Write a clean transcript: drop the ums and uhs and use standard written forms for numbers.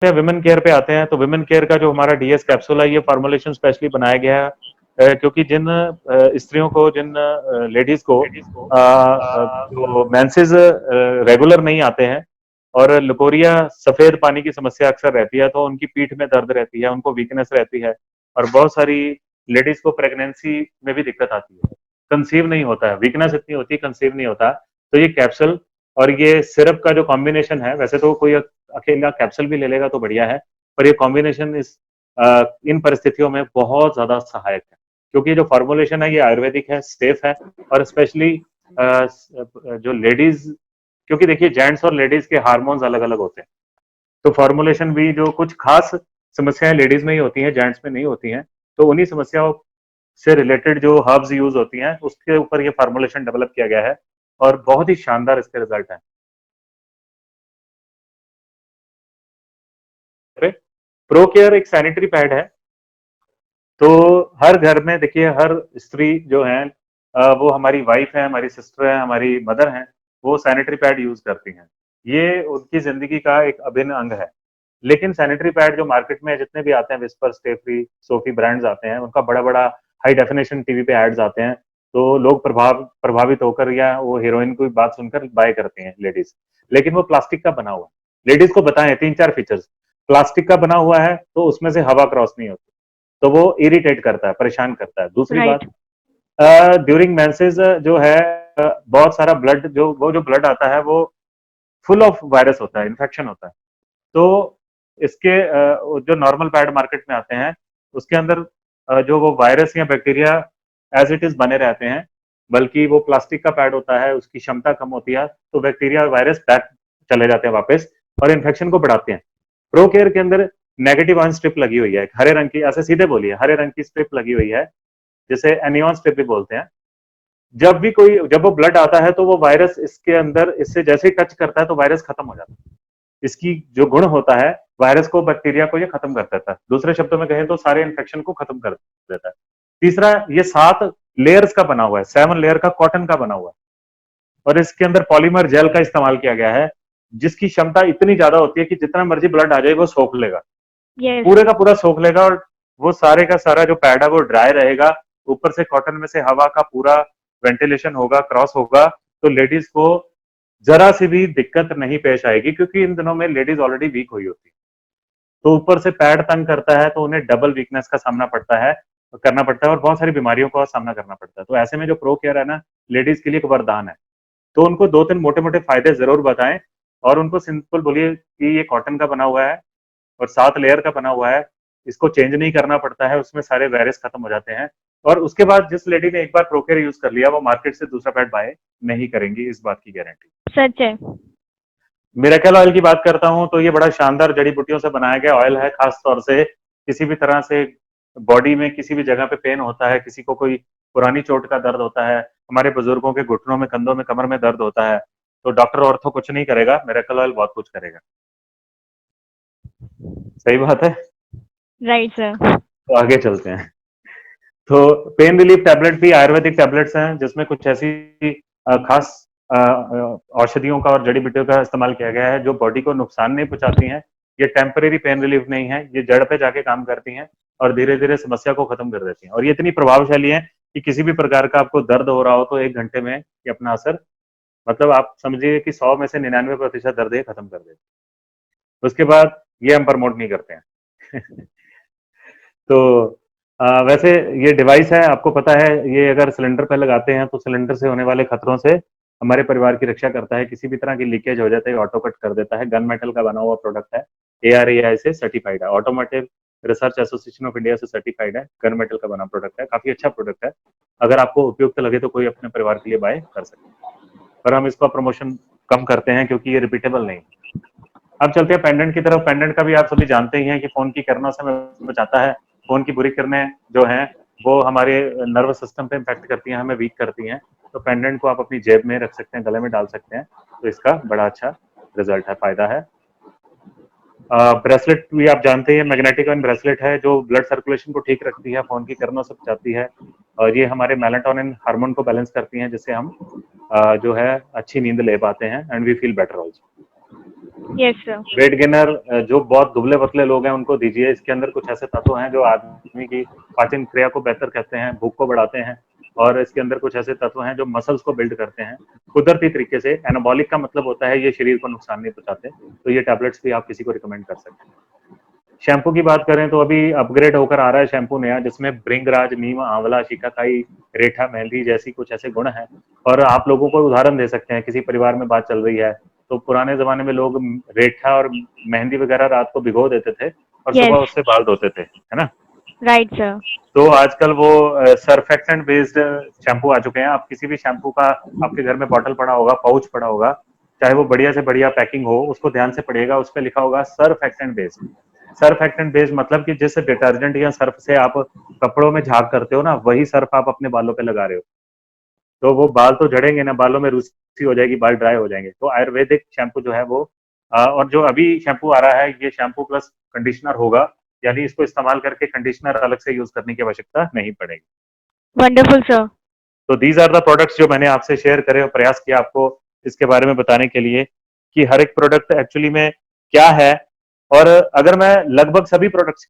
हैं women care पे आते हैं। तो विमेन केयर का जो हमारा डीएस कैप्सूल है, ये फॉर्मुलेशन स्पेशली बनाया गया है क्योंकि जिन स्त्रियों को, जिन लेडीज को जो मेंसेस रेगुलर नहीं आते हैं और लकोरिया सफेद पानी की समस्या अक्सर रहती है, तो उनकी पीठ में दर्द रहती है, उनको वीकनेस रहती है, और बहुत सारी लेडीज को प्रेगनेंसी में भी दिक्कत आती है, कंसीव नहीं होता है, वीकनेस इतनी होती है, कंसीव नहीं होता। तो ये कैप्सूल और ये सिरप का जो कॉम्बिनेशन है, वैसे तो कोई अकेला कैप्सूल भी ले लेगा तो बढ़िया है, पर ये कॉम्बिनेशन इन परिस्थितियों में बहुत ज्यादा सहायक है, क्योंकि जो फॉर्मुलेशन है ये आयुर्वेदिक है, सेफ है, और स्पेशली जो लेडीज, क्योंकि देखिए जेंट्स और लेडीज के हार्मोन्स अलग अलग होते हैं, तो फॉर्मुलेशन भी जो कुछ खास समस्याएं लेडीज में ही होती हैं, जेंट्स में नहीं होती हैं, तो उन्हीं समस्याओं से रिलेटेड जो हर्ब्स यूज होती हैं उसके ऊपर ये फॉर्मुलेशन डेवलप किया गया है, और बहुत ही शानदार इसके रिजल्ट हैं। प्रो केयर एक सैनिटरी पैड है, तो हर घर में देखिए हर स्त्री जो है वो हमारी वाइफ है, हमारी सिस्टर है, हमारी मदर है, वो सैनिटरी पैड यूज करती हैं, ये उनकी जिंदगी का एक अभिन्न अंग है। लेकिन सैनिटरी पैड जो मार्केट में जितने भी आते हैं, विस्पर, स्टेफ्री, सोफी ब्रांड्स आते हैं, उनका बड़ा बड़ा हाई डेफिनेशन टीवी पे एड्स आते हैं, तो लोग प्रभावित होकर या वो हीरोइन की बात सुनकर बाय करते हैं लेडीज। लेकिन वो प्लास्टिक का बना हुआ है, लेडीज को बताएं तीन चार फीचर्स, प्लास्टिक का बना हुआ है तो उसमें से हवा क्रॉस नहीं होती, तो वो इरिटेट करता है, परेशान करता है। दूसरी बात, राइट। ड्यूरिंग मेंसेस जो है बहुत सारा ब्लड, जो ब्लड आता है वो फुल ऑफ वायरस होता है, इन्फेक्शन होता है। तो इसके जो नॉर्मल पैड मार्केट में आते हैं उसके अंदर जो वो वायरस या बैक्टीरिया एज इट इज बने रहते हैं, बल्कि वो प्लास्टिक का पैड होता है, उसकी क्षमता कम होती है, तो बैक्टीरिया और वायरस बैक चले जाते हैं वापस और इन्फेक्शन को बढ़ाते हैं। प्रो केयर के अंदर नेगेटिव आयन स्ट्रिप लगी हुई है, हरे रंग की, ऐसे सीधे बोलिए, हरे रंग की स्ट्रिप लगी हुई है, जिसे एनियन स्ट्रिप भी बोलते हैं। जब वो ब्लड आता है तो वो वायरस इसके अंदर, इससे जैसे ही टच करता है तो वायरस खत्म हो जाता है। इसकी जो गुण होता है, वायरस को, बैक्टीरिया को ये खत्म कर देता है, दूसरे शब्दों में कहें तो सारे इन्फेक्शन को खत्म कर देता है। तीसरा, ये 7 लेयर्स का बना हुआ है, 7 लेयर का कॉटन का बना हुआ है, और इसके अंदर पॉलीमर जेल का इस्तेमाल किया गया है, जिसकी क्षमता इतनी ज्यादा होती है कि जितना मर्जी ब्लड आ जाए वो सोख लेगा, यस। पूरे का पूरा सोख लेगा, और वो सारे का सारा जो पैड है वो ड्राई रहेगा, ऊपर से कॉटन में से हवा का पूरा वेंटिलेशन होगा, क्रॉस होगा, तो लेडीज को जरा सी भी दिक्कत नहीं पेश आएगी, क्योंकि इन दिनों में लेडीज ऑलरेडी वीक हुई होती है, तो ऊपर से पैड तंग करता है तो उन्हें डबल वीकनेस का सामना करना पड़ता है, और बहुत सारी बीमारियों का सामना करना पड़ता है। तो ऐसे में जो प्रो केयर है ना, लेडीज के लिए एक वरदान है। तो उनको 2-3 मोटे मोटे फायदे जरूर बताएं, और उनको सिंपल बोलिए कि ये कॉटन का बना हुआ है और 7 लेयर का बना हुआ है, इसको चेंज नहीं करना पड़ता है, उसमें सारे वायरस खत्म हो जाते हैं, और उसके बाद जिस लेडी ने एक बार प्रोकेयर यूज कर लिया वो मार्केट से दूसरा पैड बाय नहीं करेंगी, इस बात की गारंटी। सच है। मिरेकल ऑयल की बात करता हूं तो ये बड़ा शानदार जड़ी बूटियों से बनाया गया ऑयल है, खास तौर से किसी भी तरह से बॉडी में किसी भी जगह पे पेन होता है, किसी को कोई पुरानी चोट का दर्द होता है, हमारे बुजुर्गों के घुटनों में, कंधों में, कमर में दर्द होता है, तो डॉक्टर ऑर्थो कुछ नहीं करेगा, मिरेकल ऑयल बहुत कुछ करेगा। सही बात है। Right sir. तो आगे चलते हैं। तो पेन रिलीफ टैबलेट भी आयुर्वेदिक टैबलेट्स हैं, जिसमें कुछ ऐसी खास औषधियों का और जड़ी बूटियों का इस्तेमाल किया गया है जो बॉडी को नुकसान नहीं पहुंचाती हैं। ये टेम्परेरी पेन रिलीफ नहीं है, ये जड़ पे जाके काम करती हैं और धीरे धीरे समस्या को खत्म कर देती हैं, और ये इतनी प्रभावशाली है कि किसी भी प्रकार का आपको दर्द हो रहा हो तो 1 घंटे में ये अपना असर, मतलब आप समझिए कि 100 में से 99% दर्द ये खत्म कर देती है। उसके बाद ये हम प्रमोट नहीं करते हैं। तो वैसे ये डिवाइस है, आपको पता है, ये अगर सिलेंडर पे लगाते हैं तो सिलेंडर से होने वाले खतरों से हमारे परिवार की रक्षा करता है, किसी भी तरह की लीकेज हो जाता है ऑटो कट कर देता है। गन मेटल का बना हुआ प्रोडक्ट है, ARAI से सर्टिफाइड है, automotive research association of India से सर्टिफाइड है, गन मेटल का बना प्रोडक्ट है, काफी अच्छा प्रोडक्ट है। अगर आपको उपयुक्त लगे तो कोई अपने परिवार के लिए बाय कर सकते हैं, पर हम इसका प्रमोशन कम करते हैं क्योंकि ये रिपीटेबल नहीं। अब चलते हैं पेंडेंट की तरफ। पेंडेंट का भी आप सभी जानते ही हैं कि फोन की किरणों से हमें बचाता है। फोन की बुरी किरणें जो हैं वो हमारे नर्वस सिस्टम पे इम्पैक्ट करती हैं, हमें वीक करती हैं, तो पेंडेंट को आप अपनी जेब में रख सकते हैं, गले में डाल सकते हैं, तो इसका बड़ा अच्छा रिजल्ट है, फायदा है। ब्रेसलेट भी आप जानते हैं, मैग्नेटिक ब्रेसलेट है जो ब्लड सर्कुलेशन को ठीक रखती है, फोन की किरणों से बचाती है, और ये हमारे मेलाटोनिन हार्मोन को बैलेंस करती हैं, जिससे हम जो है अच्छी नींद ले पाते हैं, and we feel better also. Yes, sir. Weight gainer जो बहुत दुबले पतले लोग हैं उनको दीजिए। इसके अंदर कुछ ऐसे तत्व हैं जो आदमी की पाचन क्रिया को बेहतर करते हैं, भूख को बढ़ाते हैं, और इसके अंदर कुछ ऐसे तत्व हैं जो मसल्स को बिल्ड करते हैं कुदरती तरीके से। एनाबॉलिक का मतलब होता है ये शरीर को नुकसान नहीं पहुंचाते, तो ये टैबलेट्स भी आप किसी को रिकमेंड कर सकते हैं। शैम्पू की बात करें तो अभी अपग्रेड होकर आ रहा है शैम्पू नया, जिसमें भृंगराज, नीम, आंवला, शिकाकाई, रेठा, मेहंदी जैसी कुछ ऐसे गुण हैं। और आप लोगों को उदाहरण दे सकते हैं, किसी परिवार में बात चल रही है तो पुराने जमाने में लोग रेठा और मेहंदी वगैरह रात को भिगो देते थे और Yes. सुबह उससे बाल धोते थे, है ना। Right, sir. तो आजकल वो सर्फेक्टेंट बेस्ड शैम्पू आ चुके हैं। आप किसी भी शैम्पू का आपके घर में बॉटल पड़ा होगा, पाउच पड़ा होगा, चाहे वो बढ़िया से बढ़िया पैकिंग हो, उसको ध्यान से पढ़िएगा, उस पर लिखा होगा सर्फेक्टेंट बेस्ड। सर्फेक्टेंट बेस्ड मतलब कि जिस डिटर्जेंट या सर्फ से आप कपड़ों में झाग करते हो ना, वही सर्फ आप अपने बालों पे लगा रहे हो, तो वो बाल तो झड़ेंगे ना, बालों में रूसी हो जाएगी, बाल ड्राई हो जाएंगे। तो आयुर्वेदिक शैम्पू जो है वो और जो अभी शैम्पू आ रहा है ये शैम्पू प्लस कंडीशनर होगा, यानी इसको इस्तेमाल करके कंडीशनर अलग से यूज करने की आवश्यकता नहीं पड़ेगी। Wonderful, sir. तो दीज आर द प्रोडक्ट्स जो मैंने आपसे शेयर करे और प्रयास किया आपको इसके बारे में बताने के लिए कि हर एक प्रोडक्ट एक्चुअली में क्या है। और अगर मैं लगभग सभी प्रोडक्ट्स